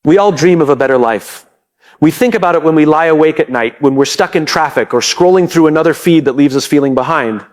We all dream of a better life. We think about it when we lie awake at night, when we're stuck in traffic or scrolling through another feed that leaves us feeling behind.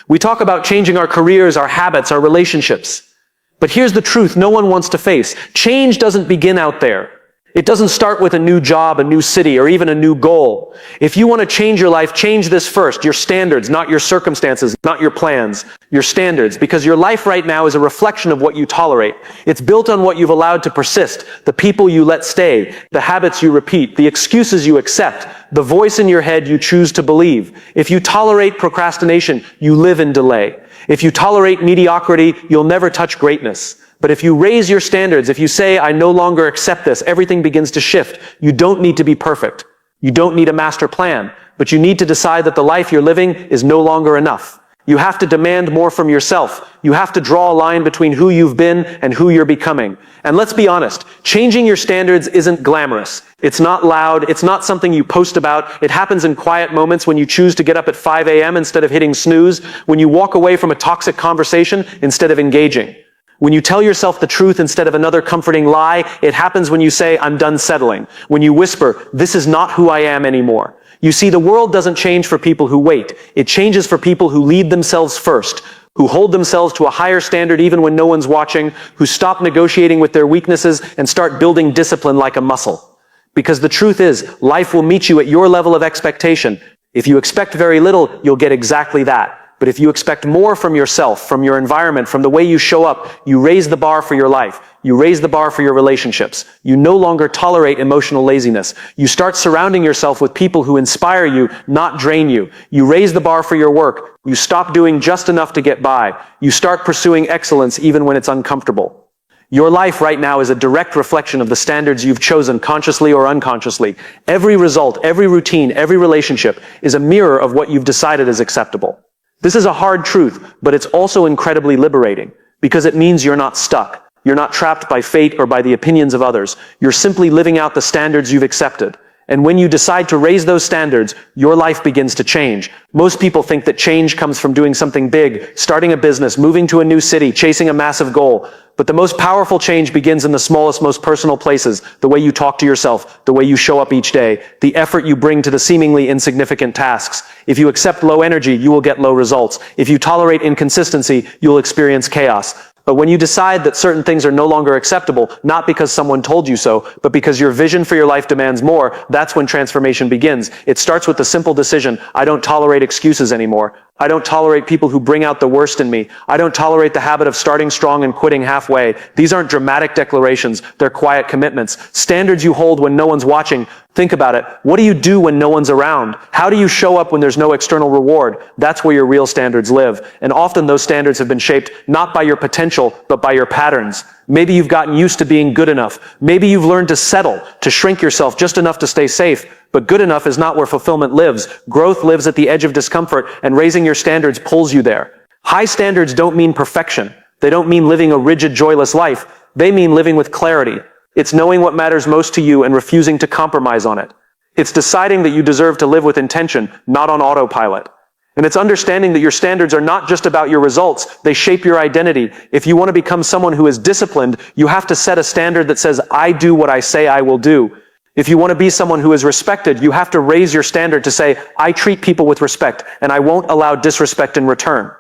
We talk about changing our careers, our habits, our relationships. But here's the truth no one wants to face. Change doesn't begin out there. It doesn't start with a new job, a new city, or even a new goal. If you want to change your life, change this first. Your standards, not your circumstances, not your plans. Your standards, because your life right now is a reflection of what you tolerate. It's built on what you've allowed to persist, the people you let stay, the habits you repeat, the excuses you accept, the voice in your head you choose to believe. If you tolerate procrastination, you live in delay. If you tolerate mediocrity, you'll never touch greatness. But if you raise your standards, if you say, I no longer accept this, everything begins to shift. You don't need to be perfect. You don't need a master plan. But you need to decide that the life you're living is no longer enough. You have to demand more from yourself. You have to draw a line between who you've been and who you're becoming. And let's be honest, changing your standards isn't glamorous. It's not loud. It's not something you post about. It happens in quiet moments when you choose to get up at 5 a.m. instead of hitting snooze, when you walk away from a toxic conversation instead of engaging. When you tell yourself the truth instead of another comforting lie, it happens when you say, I'm done settling. When you whisper, this is not who I am anymore. You see, the world doesn't change for people who wait. It changes for people who lead themselves first, who hold themselves to a higher standard even when no one's watching, who stop negotiating with their weaknesses and start building discipline like a muscle. Because the truth is, life will meet you at your level of expectation. If you expect very little, you'll get exactly that. But if you expect more from yourself, from your environment, from the way you show up, you raise the bar for your life. You raise the bar for your relationships. You no longer tolerate emotional laziness. You start surrounding yourself with people who inspire you, not drain you. You raise the bar for your work. You stop doing just enough to get by. You start pursuing excellence even when it's uncomfortable. Your life right now is a direct reflection of the standards you've chosen consciously or unconsciously. Every result, every routine, every relationship is a mirror of what you've decided is acceptable. This is a hard truth, but it's also incredibly liberating, because it means you're not stuck. You're not trapped by fate or by the opinions of others. You're simply living out the standards you've accepted. And when you decide to raise those standards, your life begins to change. Most people think that change comes from doing something big, starting a business, moving to a new city, chasing a massive goal. But the most powerful change begins in the smallest, most personal places, the way you talk to yourself, the way you show up each day, the effort you bring to the seemingly insignificant tasks. If you accept low energy, you will get low results. If you tolerate inconsistency, you'll experience chaos. But when you decide that certain things are no longer acceptable, not because someone told you so, but because your vision for your life demands more, that's when transformation begins. It starts with the simple decision, I don't tolerate excuses anymore. I don't tolerate people who bring out the worst in me. I don't tolerate the habit of starting strong and quitting halfway. These aren't dramatic declarations, they're quiet commitments. Standards you hold when no one's watching. Think about it. What do you do when no one's around? How do you show up when there's no external reward? That's where your real standards live. And often those standards have been shaped not by your potential, but by your patterns. Maybe you've gotten used to being good enough. Maybe you've learned to settle, to shrink yourself just enough to stay safe. But good enough is not where fulfillment lives. Growth lives at the edge of discomfort, and raising your standards pulls you there. High standards don't mean perfection. They don't mean living a rigid, joyless life. They mean living with clarity. It's knowing what matters most to you and refusing to compromise on it. It's deciding that you deserve to live with intention, not on autopilot. And it's understanding that your standards are not just about your results, they shape your identity. If you want to become someone who is disciplined, you have to set a standard that says, I do what I say I will do. If you want to be someone who is respected, you have to raise your standard to say, I treat people with respect, and I won't allow disrespect in return.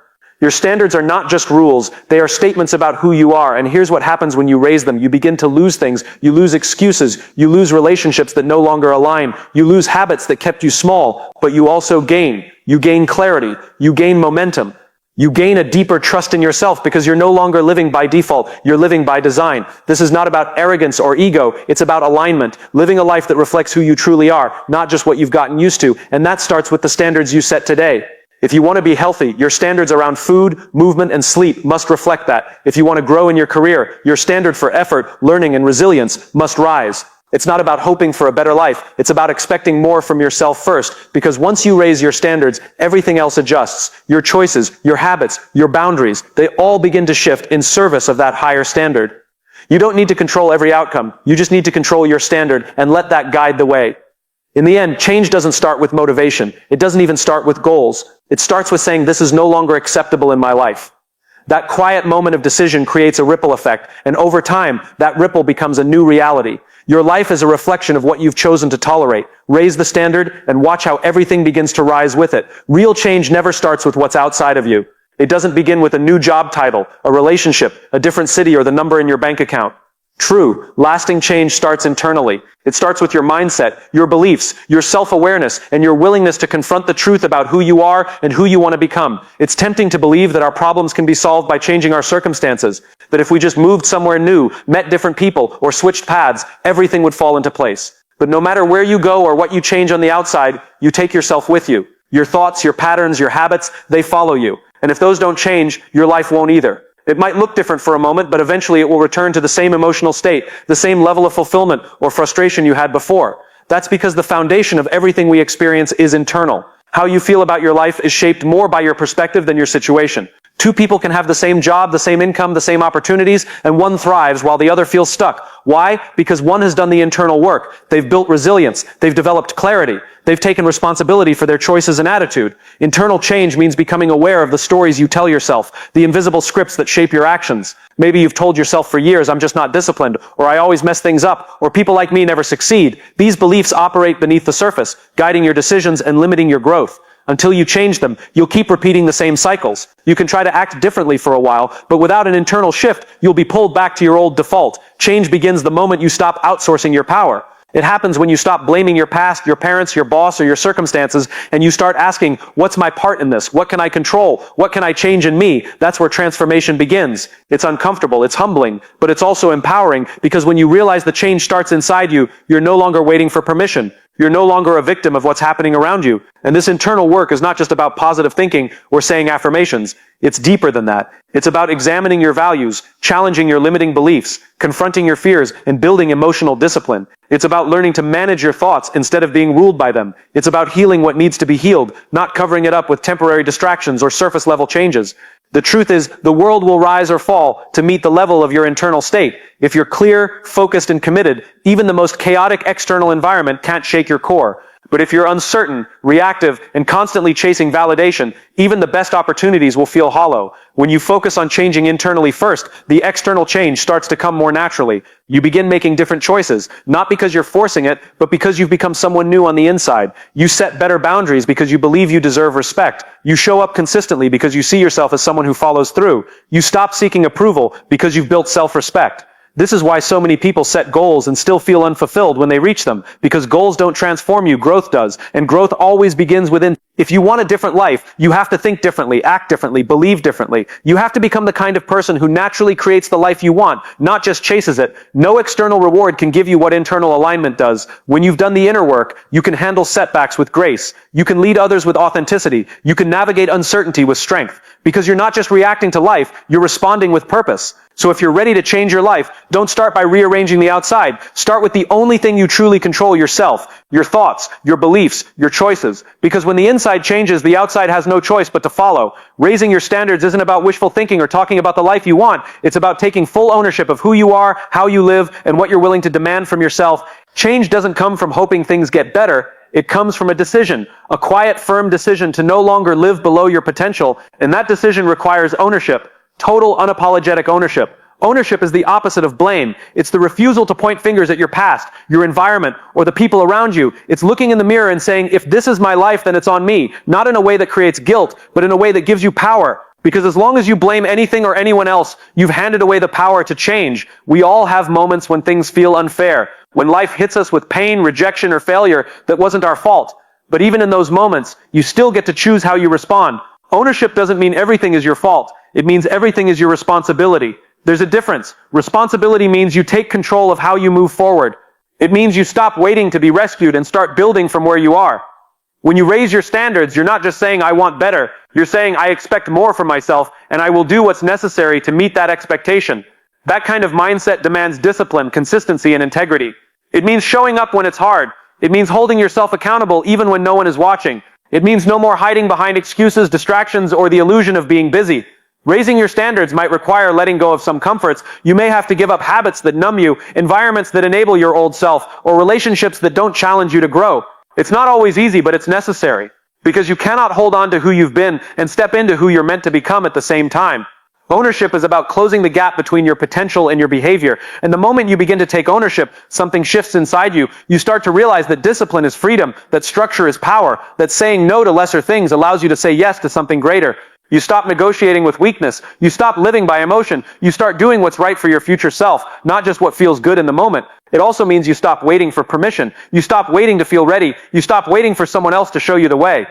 Your standards are not just rules, they are statements about who you are, and here's what happens when you raise them. You begin to lose things, you lose excuses, you lose relationships that no longer align, you lose habits that kept you small, but you also gain. You gain clarity, you gain momentum, you gain a deeper trust in yourself because you're no longer living by default, you're living by design. This is not about arrogance or ego, it's about alignment, living a life that reflects who you truly are, not just what you've gotten used to, and that starts with the standards you set today. If you want to be healthy, your standards around food, movement, and sleep must reflect that. If you want to grow in your career, your standard for effort, learning, and resilience must rise. It's not about hoping for a better life. It's about expecting more from yourself first, because once you raise your standards, everything else adjusts. Your choices, your habits, your boundaries, they all begin to shift in service of that higher standard. You don't need to control every outcome. You just need to control your standard and let that guide the way. In the end, change doesn't start with motivation. It doesn't even start with goals. It starts with saying, this is no longer acceptable in my life. That quiet moment of decision creates a ripple effect, and over time, that ripple becomes a new reality. Your life is a reflection of what you've chosen to tolerate. Raise the standard and watch how everything begins to rise with it. Real change never starts with what's outside of you. It doesn't begin with a new job title, a relationship, a different city, or the number in your bank account. True, lasting change starts internally. It starts with your mindset, your beliefs, your self-awareness, and your willingness to confront the truth about who you are and who you want to become. It's tempting to believe that our problems can be solved by changing our circumstances, that if we just moved somewhere new, met different people, or switched paths, everything would fall into place. But no matter where you go or what you change on the outside, you take yourself with you. Your thoughts, your patterns, your habits, they follow you. And if those don't change, your life won't either. It might look different for a moment, but eventually it will return to the same emotional state, the same level of fulfillment or frustration you had before. That's because the foundation of everything we experience is internal. How you feel about your life is shaped more by your perspective than your situation. Two people can have the same job, the same income, the same opportunities, and one thrives while the other feels stuck. Why? Because one has done the internal work. They've built resilience. They've developed clarity. They've taken responsibility for their choices and attitude. Internal change means becoming aware of the stories you tell yourself, the invisible scripts that shape your actions. Maybe you've told yourself for years, I'm just not disciplined, or I always mess things up, or people like me never succeed. These beliefs operate beneath the surface, guiding your decisions and limiting your growth. Until you change them, you'll keep repeating the same cycles. You can try to act differently for a while, but without an internal shift, you'll be pulled back to your old default. Change begins the moment you stop outsourcing your power. It happens when you stop blaming your past, your parents, your boss, or your circumstances, and you start asking, what's my part in this? What can I control? What can I change in me? That's where transformation begins. It's uncomfortable, it's humbling, but it's also empowering, because when you realize the change starts inside you, you're no longer waiting for permission. You're no longer a victim of what's happening around you. And this internal work is not just about positive thinking or saying affirmations. It's deeper than that. It's about examining your values, challenging your limiting beliefs, confronting your fears, and building emotional discipline. It's about learning to manage your thoughts instead of being ruled by them. It's about healing what needs to be healed, not covering it up with temporary distractions or surface-level changes. The truth is, the world will rise or fall to meet the level of your internal state. If you're clear, focused, and committed, even the most chaotic external environment can't shake your core. But if you're uncertain, reactive, and constantly chasing validation, even the best opportunities will feel hollow. When you focus on changing internally first, the external change starts to come more naturally. You begin making different choices, not because you're forcing it, but because you've become someone new on the inside. You set better boundaries because you believe you deserve respect. You show up consistently because you see yourself as someone who follows through. You stop seeking approval because you've built self-respect. This is why so many people set goals and still feel unfulfilled when they reach them, because goals don't transform you, growth does, and growth always begins within. If you want a different life, you have to think differently, act differently, believe differently. You have to become the kind of person who naturally creates the life you want, not just chases it. No external reward can give you what internal alignment does. When you've done the inner work, you can handle setbacks with grace. You can lead others with authenticity. You can navigate uncertainty with strength. Because you're not just reacting to life, you're responding with purpose. So if you're ready to change your life, don't start by rearranging the outside. Start with the only thing you truly control, yourself, your thoughts, your beliefs, your choices. Because when the inside changes, the outside has no choice but to follow. Raising your standards isn't about wishful thinking or talking about the life you want. It's about taking full ownership of who you are, how you live, and what you're willing to demand from yourself. Change doesn't come from hoping things get better. It comes from a decision, a quiet, firm decision to no longer live below your potential, and that decision requires ownership, total, unapologetic ownership. Ownership is the opposite of blame. It's the refusal to point fingers at your past, your environment, or the people around you. It's looking in the mirror and saying, if this is my life, then it's on me. Not in a way that creates guilt, but in a way that gives you power. Because as long as you blame anything or anyone else, you've handed away the power to change. We all have moments when things feel unfair, when life hits us with pain, rejection, or failure that wasn't our fault. But even in those moments, you still get to choose how you respond. Ownership doesn't mean everything is your fault. It means everything is your responsibility. There's a difference. Responsibility means you take control of how you move forward. It means you stop waiting to be rescued and start building from where you are. When you raise your standards, you're not just saying, I want better. You're saying, I expect more from myself, and I will do what's necessary to meet that expectation. That kind of mindset demands discipline, consistency, and integrity. It means showing up when it's hard. It means holding yourself accountable even when no one is watching. It means no more hiding behind excuses, distractions, or the illusion of being busy. Raising your standards might require letting go of some comforts. You may have to give up habits that numb you, environments that enable your old self, or relationships that don't challenge you to grow. It's not always easy, but it's necessary. Because you cannot hold on to who you've been and step into who you're meant to become at the same time. Ownership is about closing the gap between your potential and your behavior. And the moment you begin to take ownership, something shifts inside you. You start to realize that discipline is freedom, that structure is power, that saying no to lesser things allows you to say yes to something greater. You stop negotiating with weakness. You stop living by emotion. You start doing what's right for your future self, not just what feels good in the moment. It also means you stop waiting for permission. You stop waiting to feel ready. You stop waiting for someone else to show you the way.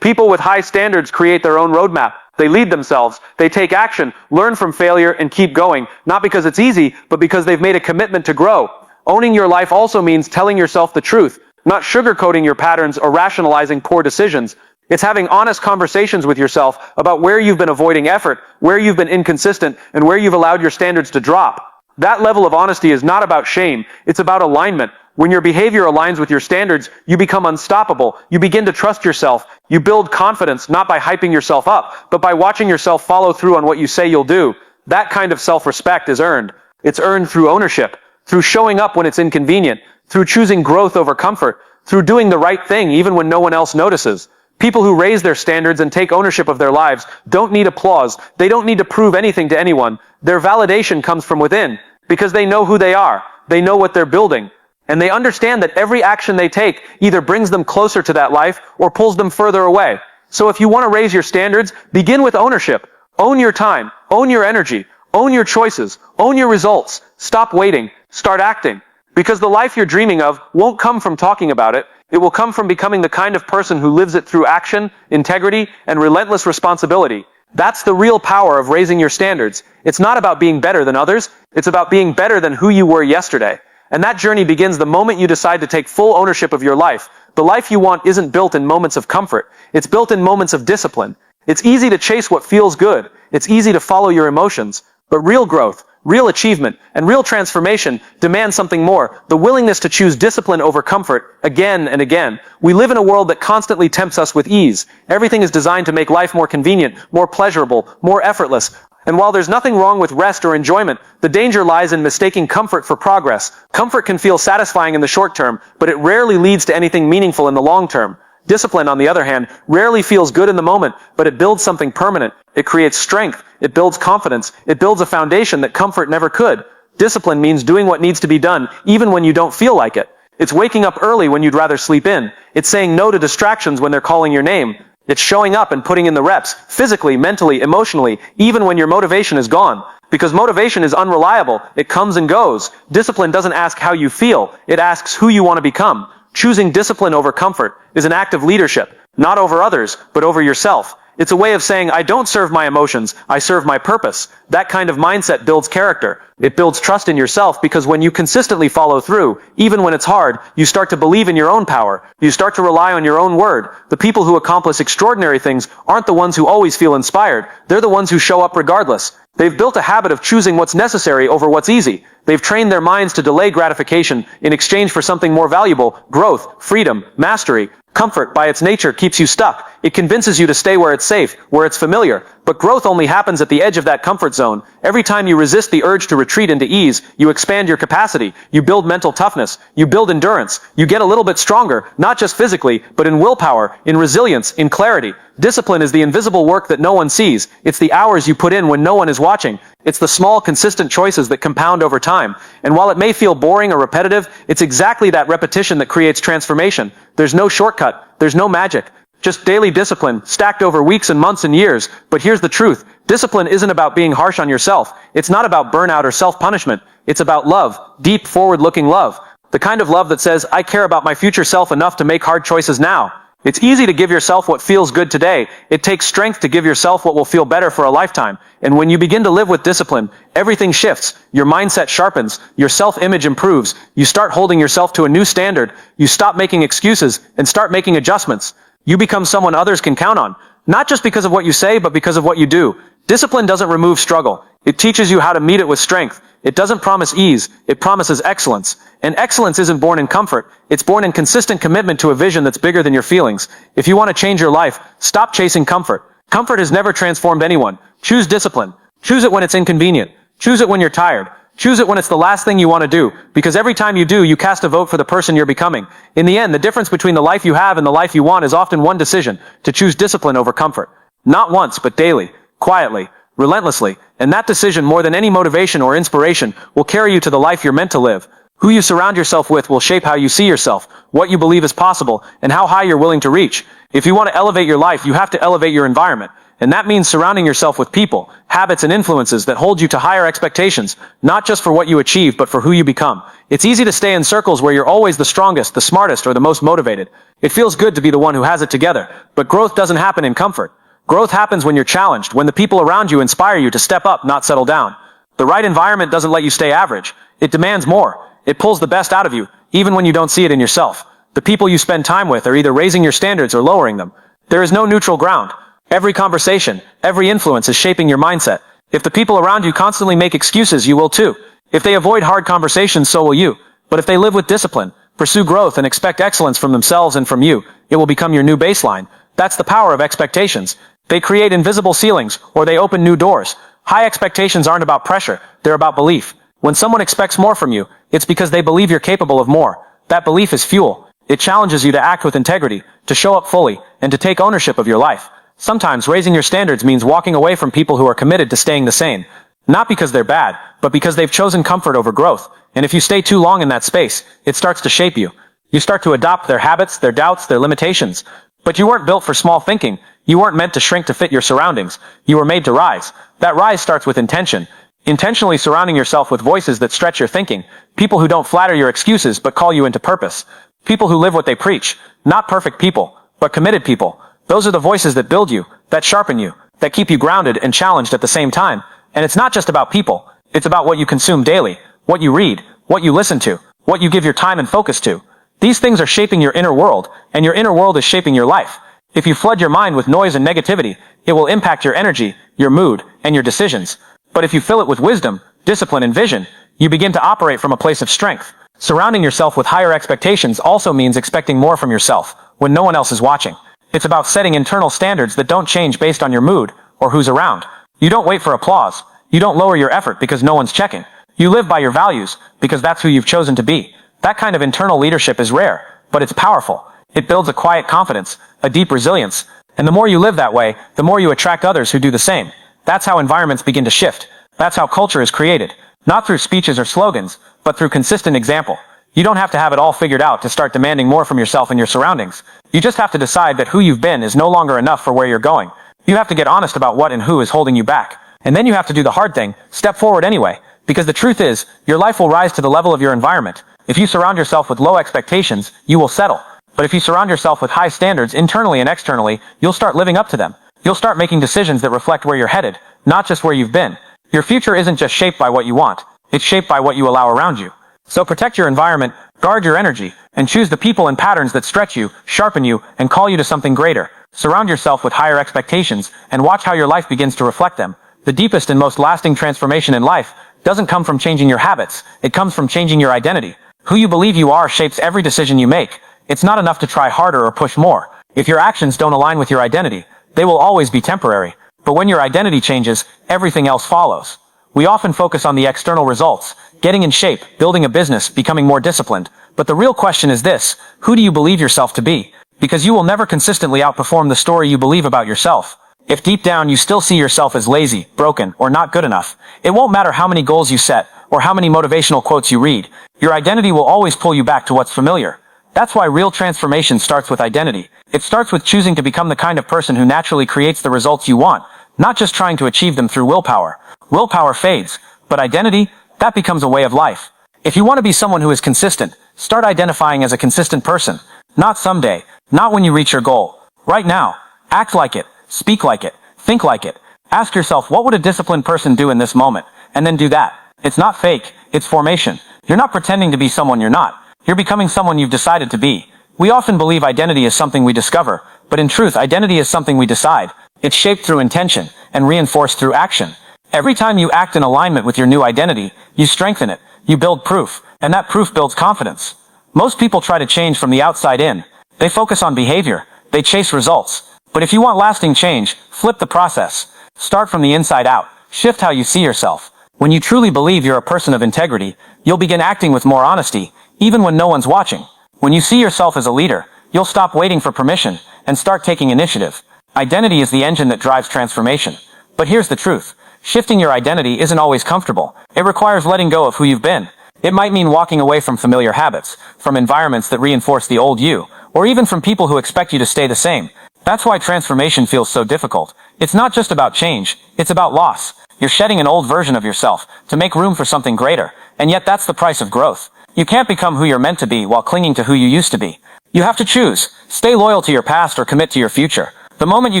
People with high standards create their own roadmap. They lead themselves. They take action, learn from failure, and keep going. Not because it's easy, but because they've made a commitment to grow. Owning your life also means telling yourself the truth, not sugarcoating your patterns or rationalizing poor decisions. It's having honest conversations with yourself about where you've been avoiding effort, where you've been inconsistent, and where you've allowed your standards to drop. That level of honesty is not about shame. It's about alignment. When your behavior aligns with your standards, you become unstoppable. You begin to trust yourself. You build confidence not by hyping yourself up, but by watching yourself follow through on what you say you'll do. That kind of self-respect is earned. It's earned through ownership, through showing up when it's inconvenient, through choosing growth over comfort, through doing the right thing even when no one else notices. People who raise their standards and take ownership of their lives don't need applause. They don't need to prove anything to anyone. Their validation comes from within, because they know who they are. They know what they're building. And they understand that every action they take either brings them closer to that life or pulls them further away. So if you want to raise your standards, begin with ownership. Own your time. Own your energy. Own your choices. Own your results. Stop waiting. Start acting. Because the life you're dreaming of won't come from talking about it. It will come from becoming the kind of person who lives it through action, integrity, and relentless responsibility. That's the real power of raising your standards. It's not about being better than others. It's about being better than who you were yesterday. And that journey begins the moment you decide to take full ownership of your life. The life you want isn't built in moments of comfort. It's built in moments of discipline. It's easy to chase what feels good. It's easy to follow your emotions. But real growth, real achievement, and real transformation demand something more. The willingness to choose discipline over comfort again and again. We live in a world that constantly tempts us with ease. Everything is designed to make life more convenient, more pleasurable, more effortless. And while there's nothing wrong with rest or enjoyment, the danger lies in mistaking comfort for progress. Comfort can feel satisfying in the short term, but it rarely leads to anything meaningful in the long term. Discipline, on the other hand, rarely feels good in the moment, but it builds something permanent. It creates strength. It builds confidence. It builds a foundation that comfort never could. Discipline means doing what needs to be done, even when you don't feel like it. It's waking up early when you'd rather sleep in. It's saying no to distractions when they're calling your name. It's showing up and putting in the reps, physically, mentally, emotionally, even when your motivation is gone. Because motivation is unreliable. It comes and goes. Discipline doesn't ask how you feel. It asks who you want to become. Choosing discipline over comfort is an act of leadership, not over others, but over yourself. It's a way of saying, I don't serve my emotions, I serve my purpose. That kind of mindset builds character. It builds trust in yourself because when you consistently follow through, even when it's hard, you start to believe in your own power. You start to rely on your own word. The people who accomplish extraordinary things aren't the ones who always feel inspired. They're the ones who show up regardless. They've built a habit of choosing what's necessary over what's easy. They've trained their minds to delay gratification in exchange for something more valuable: growth, freedom, mastery. Comfort, by its nature, keeps you stuck. It convinces you to stay where it's safe, where it's familiar. But growth only happens at the edge of that comfort zone. Every time you resist the urge to retreat into ease, you expand your capacity. You build mental toughness. You build endurance. You get a little bit stronger, not just physically, but in willpower, in resilience, in clarity. Discipline is the invisible work that no one sees. It's the hours you put in when no one is watching. It's the small, consistent choices that compound over time. And while it may feel boring or repetitive, it's exactly that repetition that creates transformation. There's no shortcut. There's no magic. Just daily discipline, stacked over weeks and months and years. But here's the truth. Discipline isn't about being harsh on yourself. It's not about burnout or self-punishment. It's about love. Deep, forward-looking love. The kind of love that says, I care about my future self enough to make hard choices now. It's easy to give yourself what feels good today. It takes strength to give yourself what will feel better for a lifetime. And when you begin to live with discipline, everything shifts. Your mindset sharpens. Your self-image improves. You start holding yourself to a new standard. You stop making excuses and start making adjustments. You become someone others can count on. Not just because of what you say, but because of what you do. Discipline doesn't remove struggle. It teaches you how to meet it with strength. It doesn't promise ease. It promises excellence. And excellence isn't born in comfort. It's born in consistent commitment to a vision that's bigger than your feelings. If you want to change your life, stop chasing comfort. Comfort has never transformed anyone. Choose discipline. Choose it when it's inconvenient. Choose it when you're tired. Choose it when it's the last thing you want to do. Because every time you do, you cast a vote for the person you're becoming. In the end, the difference between the life you have and the life you want is often one decision: to choose discipline over comfort. Not once, but daily. Quietly. relentlessly, and that decision, more than any motivation or inspiration, will carry you to the life you're meant to live. Who you surround yourself with will shape how you see yourself, what you believe is possible, and how high you're willing to reach. If you want to elevate your life, you have to elevate your environment. And that means surrounding yourself with people, habits, and influences that hold you to higher expectations, not just for what you achieve, but for who you become. It's easy to stay in circles where you're always the strongest, the smartest, or the most motivated. It feels good to be the one who has it together, but growth doesn't happen in comfort. Growth happens when you're challenged, when the people around you inspire you to step up, not settle down. The right environment doesn't let you stay average. It demands more. It pulls the best out of you, even when you don't see it in yourself. The people you spend time with are either raising your standards or lowering them. There is no neutral ground. Every conversation, every influence is shaping your mindset. If the people around you constantly make excuses, you will too. If they avoid hard conversations, so will you. But if they live with discipline, pursue growth, and expect excellence from themselves and from you, it will become your new baseline. That's the power of expectations. They create invisible ceilings, or they open new doors. High expectations aren't about pressure, they're about belief. When someone expects more from you, it's because they believe you're capable of more. That belief is fuel. It challenges you to act with integrity, to show up fully, and to take ownership of your life. Sometimes raising your standards means walking away from people who are committed to staying the same. Not because they're bad, but because they've chosen comfort over growth. And if you stay too long in that space, it starts to shape you. You start to adopt their habits, their doubts, their limitations. But you weren't built for small thinking. You weren't meant to shrink to fit your surroundings. You were made to rise. That rise starts with intention. Intentionally surrounding yourself with voices that stretch your thinking. People who don't flatter your excuses but call you into purpose. People who live what they preach. Not perfect people, but committed people. Those are the voices that build you, that sharpen you, that keep you grounded and challenged at the same time. And it's not just about people. It's about what you consume daily, what you read, what you listen to, what you give your time and focus to. These things are shaping your inner world, and your inner world is shaping your life. If you flood your mind with noise and negativity, it will impact your energy, your mood, and your decisions. But if you fill it with wisdom, discipline, and vision, you begin to operate from a place of strength. Surrounding yourself with higher expectations also means expecting more from yourself, when no one else is watching. It's about setting internal standards that don't change based on your mood, or who's around. You don't wait for applause. You don't lower your effort because no one's checking. You live by your values, because that's who you've chosen to be. That kind of internal leadership is rare, but it's powerful. It builds a quiet confidence, a deep resilience. And the more you live that way, the more you attract others who do the same. That's how environments begin to shift. That's how culture is created. Not through speeches or slogans, but through consistent example. You don't have to have it all figured out to start demanding more from yourself and your surroundings. You just have to decide that who you've been is no longer enough for where you're going. You have to get honest about what and who is holding you back. And then you have to do the hard thing, step forward anyway. Because the truth is, your life will rise to the level of your environment. If you surround yourself with low expectations, you will settle. But if you surround yourself with high standards internally and externally, you'll start living up to them. You'll start making decisions that reflect where you're headed, not just where you've been. Your future isn't just shaped by what you want. It's shaped by what you allow around you. So protect your environment, guard your energy, and choose the people and patterns that stretch you, sharpen you, and call you to something greater. Surround yourself with higher expectations, and watch how your life begins to reflect them. The deepest and most lasting transformation in life doesn't come from changing your habits. It comes from changing your identity. Who you believe you are shapes every decision you make. It's not enough to try harder or push more. If your actions don't align with your identity, they will always be temporary. But when your identity changes, everything else follows. We often focus on the external results, getting in shape, building a business, becoming more disciplined. But the real question is this: who do you believe yourself to be? Because you will never consistently outperform the story you believe about yourself. If deep down you still see yourself as lazy, broken, or not good enough, it won't matter how many goals you set, or how many motivational quotes you read. Your identity will always pull you back to what's familiar. That's why real transformation starts with identity. It starts with choosing to become the kind of person who naturally creates the results you want, not just trying to achieve them through willpower. Willpower fades, but identity, that becomes a way of life. If you want to be someone who is consistent, start identifying as a consistent person. Not someday, not when you reach your goal. Right now. Act like it, speak like it, think like it. Ask yourself, what would a disciplined person do in this moment? And then do that. It's not fake, it's formation. You're not pretending to be someone you're not. You're becoming someone you've decided to be. We often believe identity is something we discover, but in truth, identity is something we decide. It's shaped through intention and reinforced through action. Every time you act in alignment with your new identity, you strengthen it, you build proof, and that proof builds confidence. Most people try to change from the outside in. They focus on behavior, they chase results. But if you want lasting change, flip the process. Start from the inside out. Shift how you see yourself. When you truly believe you're a person of integrity, you'll begin acting with more honesty, even when no one's watching. When you see yourself as a leader, you'll stop waiting for permission and start taking initiative. Identity is the engine that drives transformation. But here's the truth. Shifting your identity isn't always comfortable. It requires letting go of who you've been. It might mean walking away from familiar habits, from environments that reinforce the old you, or even from people who expect you to stay the same. That's why transformation feels so difficult. It's not just about change, it's about loss. You're shedding an old version of yourself to make room for something greater, and yet that's the price of growth. You can't become who you're meant to be while clinging to who you used to be. You have to choose. Stay loyal to your past or commit to your future. The moment you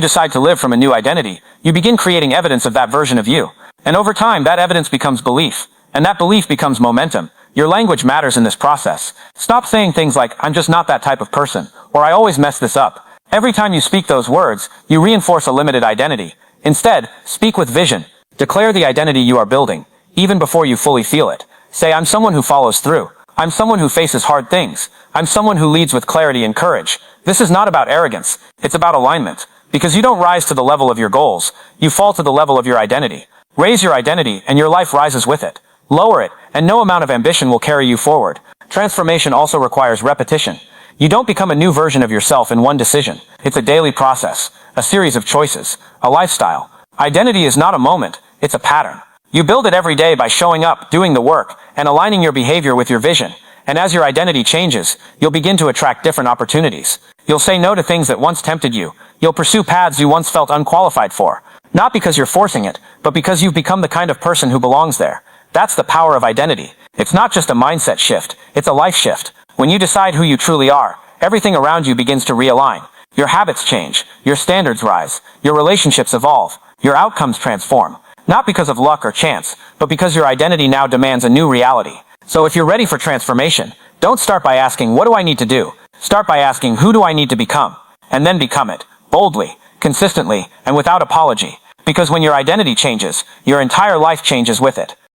decide to live from a new identity, you begin creating evidence of that version of you. And over time, that evidence becomes belief. And that belief becomes momentum. Your language matters in this process. Stop saying things like, I'm just not that type of person, or I always mess this up. Every time you speak those words, you reinforce a limited identity. Instead, speak with vision. Declare the identity you are building, even before you fully feel it. Say, I'm someone who follows through. I'm someone who faces hard things. I'm someone who leads with clarity and courage. This is not about arrogance. It's about alignment. Because you don't rise to the level of your goals. You fall to the level of your identity. Raise your identity and your life rises with it. Lower it, and no amount of ambition will carry you forward. Transformation also requires repetition. You don't become a new version of yourself in one decision. It's a daily process, a series of choices, a lifestyle. Identity is not a moment, it's a pattern. You build it every day by showing up, doing the work, and aligning your behavior with your vision. And as your identity changes, you'll begin to attract different opportunities. You'll say no to things that once tempted you. You'll pursue paths you once felt unqualified for. Not because you're forcing it, but because you've become the kind of person who belongs there. That's the power of identity. It's not just a mindset shift, it's a life shift. When you decide who you truly are, everything around you begins to realign. Your habits change, your standards rise, your relationships evolve, your outcomes transform. Not because of luck or chance, but because your identity now demands a new reality. So if you're ready for transformation, don't start by asking, what do I need to do? Start by asking, who do I need to become? And then become it, boldly, consistently, and without apology. Because when your identity changes, your entire life changes with it.